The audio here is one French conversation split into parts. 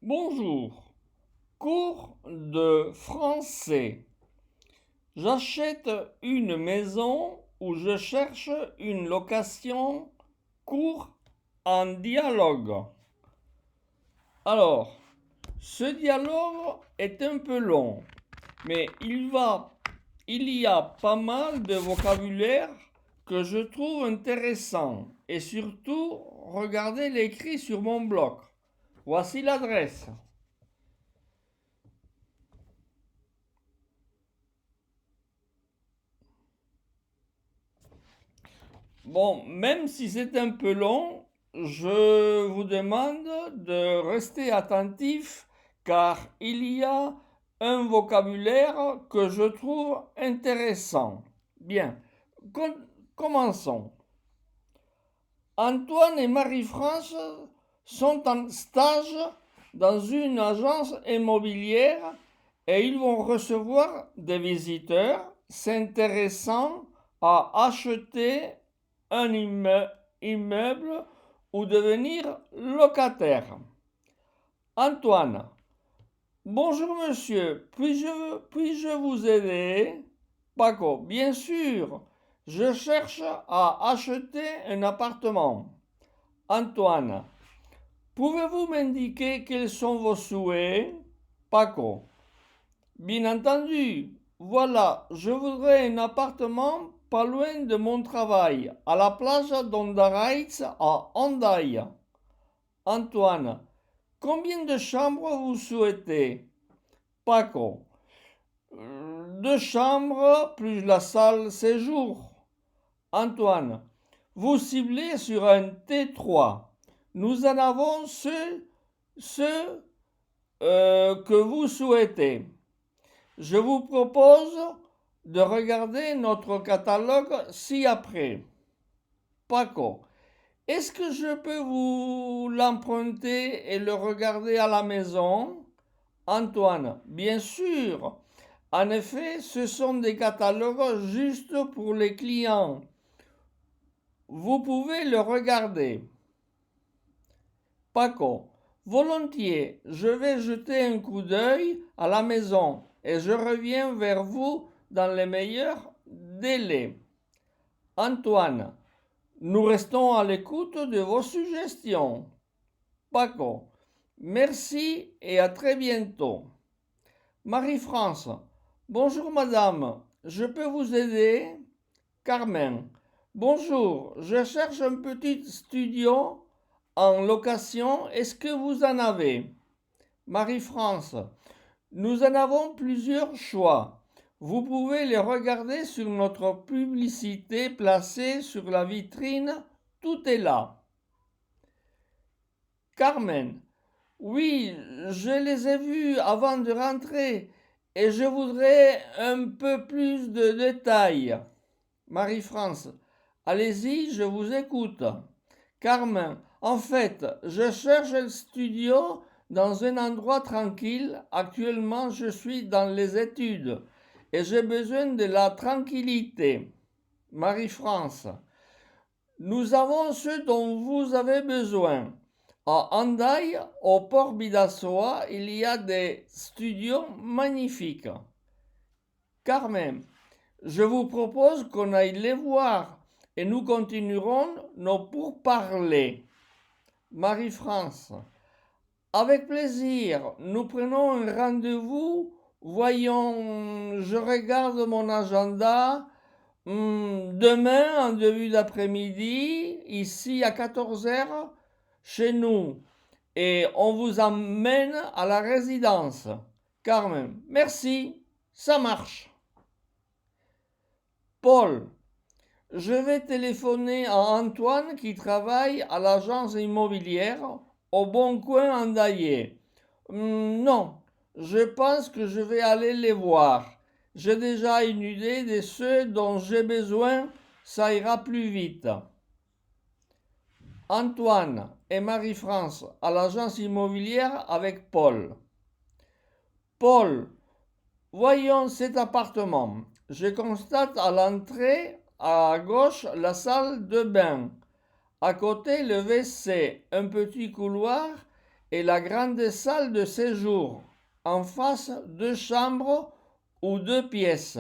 Bonjour, cours de français. J'achète une maison ou je cherche une location. Cours en dialogue. Alors, ce dialogue est un peu long, mais il y a pas mal de vocabulaire que je trouve intéressant et surtout, regardez l'écrit sur mon blog. Voici l'adresse. Bon, même si c'est un peu long, je vous demande de rester attentif car il y a un vocabulaire que je trouve intéressant. Bien, commençons. Antoine et Marie-France sont en stage dans une agence immobilière et ils vont recevoir des visiteurs s'intéressant à acheter un immeuble ou devenir locataire. Antoine. Bonjour monsieur, puis-je vous aider? Paco. Bien sûr, je cherche à acheter un appartement. Antoine. Pouvez-vous m'indiquer quels sont vos souhaits? Paco. Bien entendu. Voilà, je voudrais un appartement pas loin de mon travail, à la plage d'Ondaraïts à Hondaï. Antoine. Combien de chambres vous souhaitez? Paco. Deux chambres plus la salle séjour. Antoine. Vous ciblez sur un T3. Nous en avons ceux que vous souhaitez. Je vous propose de regarder notre catalogue ci-après. Paco. Est-ce que je peux vous l'emprunter et le regarder à la maison? Antoine. Bien sûr. En effet, ce sont des catalogues juste pour les clients. Vous pouvez le regarder. Paco. Volontiers, je vais jeter un coup d'œil à la maison et je reviens vers vous dans les meilleurs délais. Antoine. Nous restons à l'écoute de vos suggestions. Paco. Merci et à très bientôt. Marie-France. Bonjour madame, je peux vous aider? Carmen. Bonjour, je cherche un petit studio en location. Est-ce que vous en avez? Marie-France. Nous en avons plusieurs choix. Vous pouvez les regarder sur notre publicité placée sur la vitrine. Tout est là. Carmen. Oui, je les ai vus avant de rentrer et je voudrais un peu plus de détails. Marie-France. Allez-y, je vous écoute. Carmen. En fait, je cherche un studio dans un endroit tranquille. Actuellement, je suis dans les études et j'ai besoin de la tranquillité. Marie-France. Nous avons ce dont vous avez besoin. À Hendaye, au port Bidassoa, il y a des studios magnifiques. Carmen, je vous propose qu'on aille les voir et nous continuerons nos pourparlers. Marie-France, avec plaisir, nous prenons un rendez-vous. Voyons, je regarde mon agenda. Demain, en début d'après-midi, ici à 14 heures, chez nous. Et on vous emmène à la résidence. Carmen, merci, ça marche. Paul, je vais téléphoner à Antoine qui travaille à l'agence immobilière au Bon Coin Hendaye. Non, je pense que je vais aller les voir. J'ai déjà une idée de ceux dont j'ai besoin, ça ira plus vite. Antoine et Marie-France à l'agence immobilière avec Paul. Paul, voyons cet appartement. Je constate à l'entrée, à gauche, la salle de bain. À côté, le WC, un petit couloir et la grande salle de séjour. En face, 2 chambres ou 2 pièces.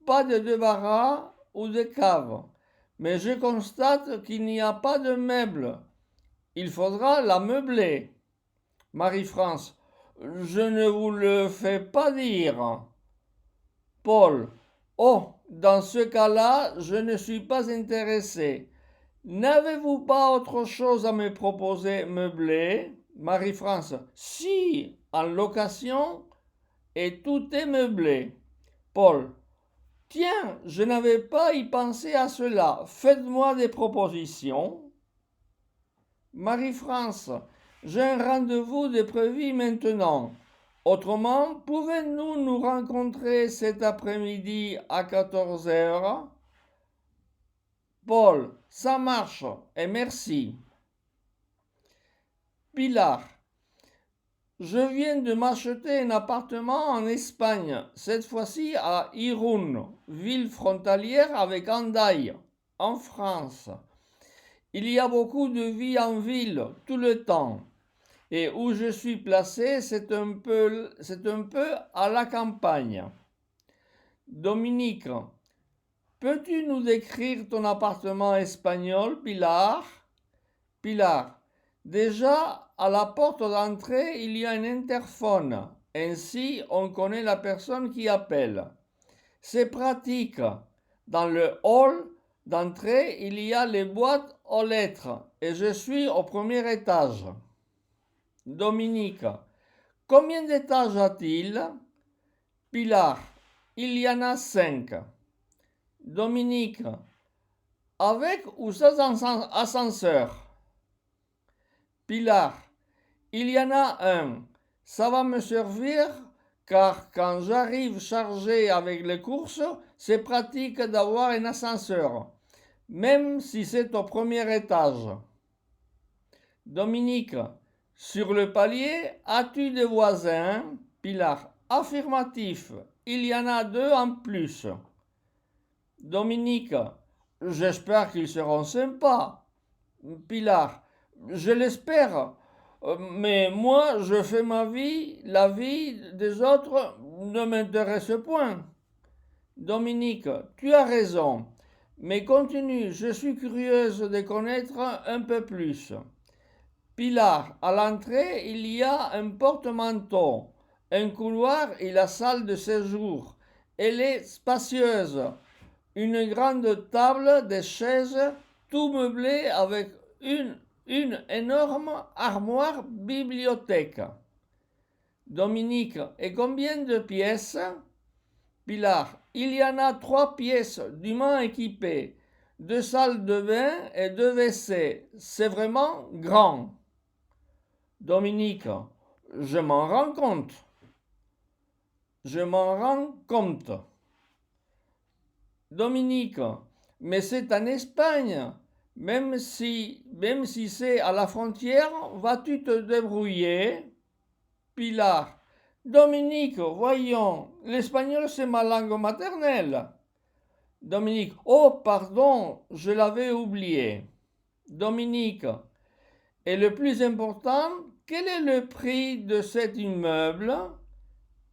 Pas de débarras ou de cave. Mais je constate qu'il n'y a pas de meubles. Il faudra la meubler. Marie-France. Je ne vous le fais pas dire. Paul. Oh, dans ce cas-là, je ne suis pas intéressé. N'avez-vous pas autre chose à me proposer meublé? Marie-France. Si, en location, et tout est meublé. Paul. Tiens, je n'avais pas y pensé à cela. Faites-moi des propositions. Marie-France. J'ai un rendez-vous de prévu maintenant. Autrement, pouvez-nous nous rencontrer cet après-midi à 14 heures? Paul, ça marche et merci. Pilar, je viens de m'acheter un appartement en Espagne, cette fois-ci à Irún, ville frontalière avec Hendaye, en France. Il y a beaucoup de vie en ville tout le temps. Et où je suis placé, c'est un peu à la campagne. Dominique, peux-tu nous décrire ton appartement espagnol, Pilar? Pilar, déjà, à la porte d'entrée, il y a un interphone. Ainsi, on connaît la personne qui appelle. C'est pratique. Dans le hall d'entrée, il y a les boîtes aux lettres et je suis au premier étage. Dominique, combien d'étages a-t-il? Pilar, il y en a 5. Dominique, avec ou sans ascenseur? Pilar, il y en a un. Ça va me servir car quand j'arrive chargé avec les courses, c'est pratique d'avoir un ascenseur, même si c'est au premier étage. Dominique, sur le palier, as-tu des voisins? Pilar, affirmatif, il y en a 2 en plus. Dominique, j'espère qu'ils seront sympas. Pilar, je l'espère, mais moi je fais ma vie, la vie des autres ne m'intéresse point. Dominique, tu as raison, mais continue, je suis curieuse de connaître un peu plus. Pilar, à l'entrée, il y a un porte-manteau, un couloir et la salle de séjour. Elle est spacieuse. Une grande table, des chaises, tout meublé avec une énorme armoire bibliothèque. Dominique, et combien de pièces? Pilar, il y en a 3 pièces dûment équipées, 2 salles de bain et 2 WC. C'est vraiment grand. Dominique, je m'en rends compte. Je m'en rends compte. Dominique, mais c'est en Espagne. Même si c'est à la frontière, vas-tu te débrouiller? Pilar, Dominique, voyons, l'espagnol c'est ma langue maternelle. Dominique, oh pardon, je l'avais oublié. Dominique, et le plus important, quel est le prix de cet immeuble?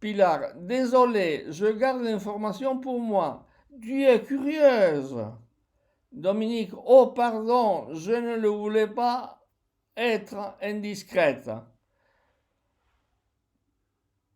Pilar, désolé, je garde l'information pour moi. Tu es curieuse. Dominique, oh pardon, je ne le voulais pas être indiscrète.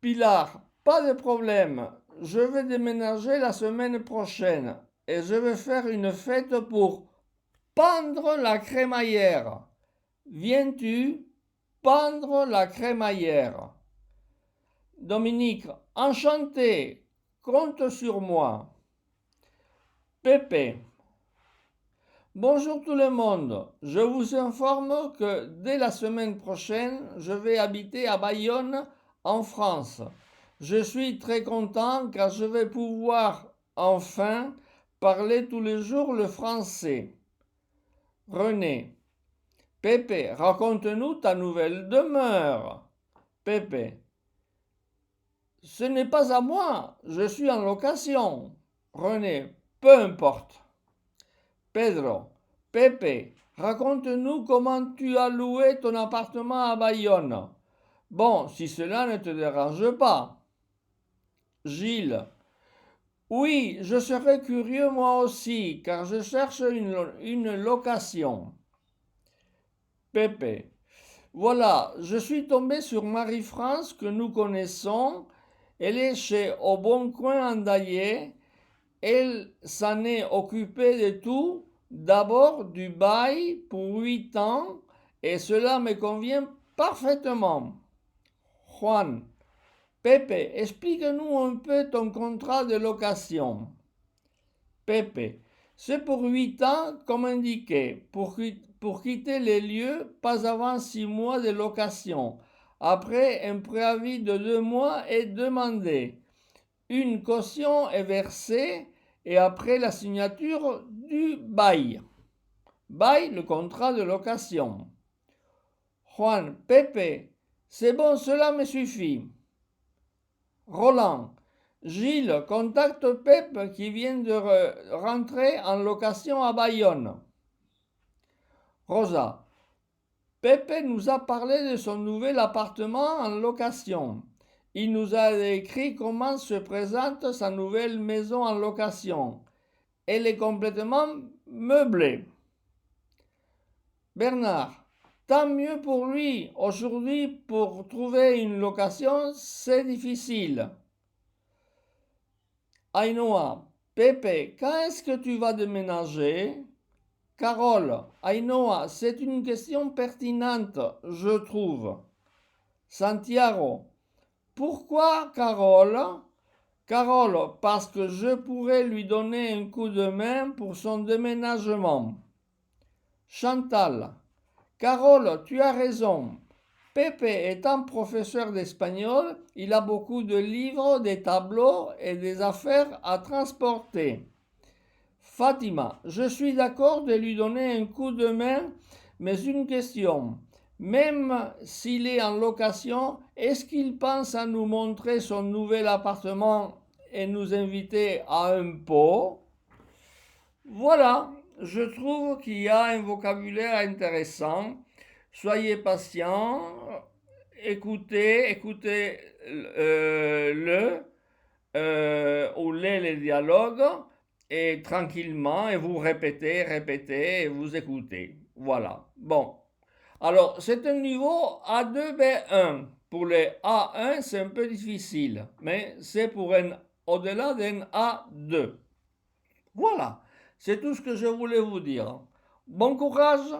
Pilar, pas de problème. Je vais déménager la semaine prochaine et je vais faire une fête pour pendre la crémaillère. Viens-tu pendre la crémaillère? Dominique, enchanté, compte sur moi. Pépé. Bonjour tout le monde, je vous informe que dès la semaine prochaine, je vais habiter à Bayonne, en France. Je suis très content car je vais pouvoir enfin parler tous les jours le français. René. Pépé, raconte-nous ta nouvelle demeure. Pépé. Ce n'est pas à moi, je suis en location. René. Peu importe. Pedro. Pépé, Raconte-nous comment tu as loué ton appartement à Bayonne. Bon, si cela ne te dérange pas. Gilles. Oui, je serais curieux moi aussi, car je cherche une location. Pépé. Voilà, je suis tombé sur Marie-France que nous connaissons. Elle est chez Au Bon Coin Andaillé. Elle s'en est occupée de tout. D'abord du bail pour 8 ans, et cela me convient parfaitement. Juan. Pepe, explique-nous un peu ton contrat de location. Pepe. C'est pour 8 ans, comme indiqué, pour quitter les lieux, pas avant 6 mois de location. Après, un préavis de 2 mois est demandé. Une caution est versée et après la signature du bail. Bail, le contrat de location. Juan, Pepe, c'est bon, cela me suffit. Roland, Gilles, contacte Pep qui vient de rentrer en location à Bayonne. Rosa, Pepe nous a parlé de son nouvel appartement en location. Il nous a écrit comment se présente sa nouvelle maison en location. Elle est complètement meublée. Bernard, tant mieux pour lui. Aujourd'hui, pour trouver une location, c'est difficile. Ainhoa, Pepe, quand est-ce que tu vas déménager? Carole, Ainhoa, c'est une question pertinente, je trouve. Santiago, pourquoi Carole? Carole, parce que je pourrais lui donner un coup de main pour son déménagement. Chantal, Carole, tu as raison. Pepe étant professeur d'espagnol, il a beaucoup de livres, des tableaux et des affaires à transporter. Fatima, je suis d'accord de lui donner un coup de main, mais une question. Même s'il est en location, est-ce qu'il pense à nous montrer son nouvel appartement et nous inviter à un pot? Voilà, je trouve qu'il y a un vocabulaire intéressant. Soyez patient, écoutez ou les dialogues et tranquillement et vous répétez et vous écoutez. Voilà. Bon. Alors, c'est un niveau A2, B1. Pour les A1, c'est un peu difficile, mais c'est pour un au-delà d'un A2. Voilà. C'est tout ce que je voulais vous dire. Bon courage!